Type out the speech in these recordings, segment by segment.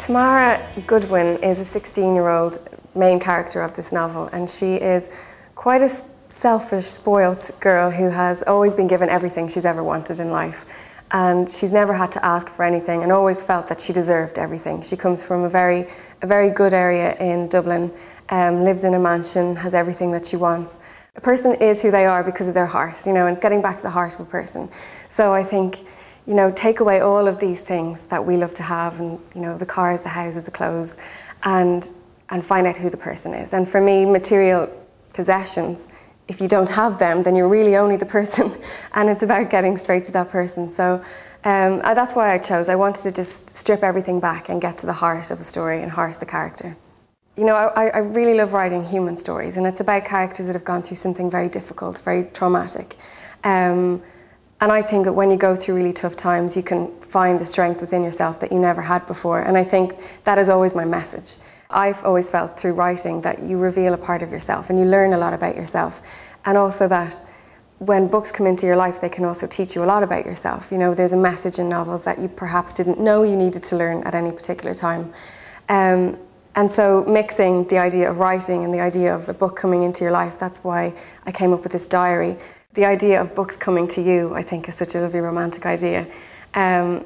Tamara Goodwin is a 16-year-old main character of this novel, and she is quite a selfish, spoilt girl who has always been given everything she's ever wanted in life. And she's never had to ask for anything and always felt that she deserved everything. She comes from a very good area in Dublin, lives in a mansion, has everything that she wants. A person is who they are because of their heart, and it's getting back to the heart of a person. So I think, take away all of these things that we love to have, and the cars, the houses, the clothes, and find out who the person is. And for me, material possessions, if you don't have them, then you're really only the person, and it's about getting straight to that person. So that's why I chose. I wanted to just strip everything back and get to the heart of a story and heart of the character. I really love writing human stories, and it's about characters that have gone through something very difficult, very traumatic. And I think that when you go through really tough times, you can find the strength within yourself that you never had before. And I think that is always my message. I've always felt through writing that you reveal a part of yourself and you learn a lot about yourself. And also that when books come into your life, they can also teach you a lot about yourself. There's a message in novels that you perhaps didn't know you needed to learn at any particular time. And so mixing the idea of writing and the idea of a book coming into your life, that's why I came up with this diary. The idea of books coming to you, I think, is such a lovely romantic idea. And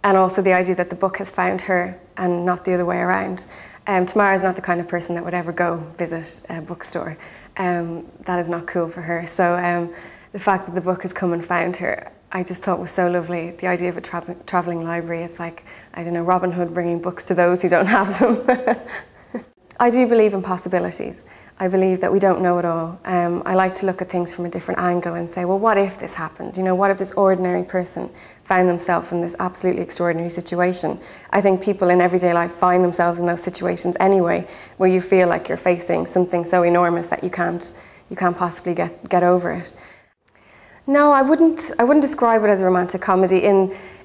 also the idea that the book has found her and not the other way around. Tamara is not the kind of person that would ever go visit a bookstore. That is not cool for her. So the fact that the book has come and found her, I just thought was so lovely. The idea of a travelling library, it's like, I don't know, Robin Hood bringing books to those who don't have them. I do believe in possibilities. I believe that we don't know it all. I like to look at things from a different angle and say, well, what if this happened? What if this ordinary person found themselves in this absolutely extraordinary situation? I think people in everyday life find themselves in those situations anyway, where you feel like you're facing something so enormous that you can't possibly get over it. No, I wouldn't describe it as a romantic comedy.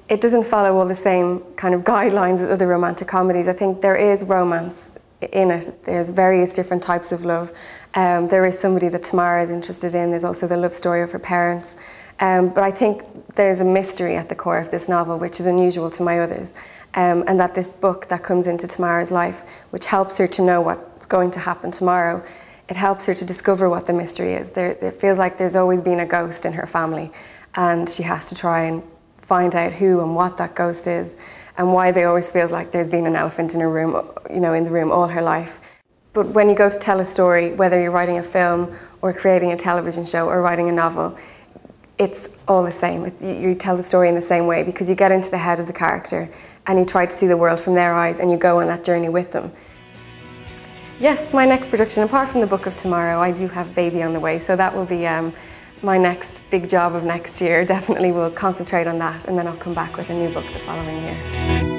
It doesn't follow all the same kind of guidelines as other romantic comedies. I think there is romance in it. There's various different types of love. There is somebody that Tamara is interested in. There's also the love story of her parents. But I think there's a mystery at the core of this novel, which is unusual to my others. And that this book that comes into Tamara's life, which helps her to know what's going to happen tomorrow, it helps her to discover what the mystery is. It feels like there's always been a ghost in her family, and she has to try and find out who and what that ghost is, and why they always feels like there's been an elephant in her room, in the room all her life. But when you go to tell a story, whether you're writing a film or creating a television show or writing a novel, it's all the same. You tell the story in the same way, because you get into the head of the character and you try to see the world from their eyes and you go on that journey with them. Yes, my next production, apart from the Book of Tomorrow, I do have Baby on the way, so that will be my next big job of next year. Definitely will concentrate on that, and then I'll come back with a new book the following year.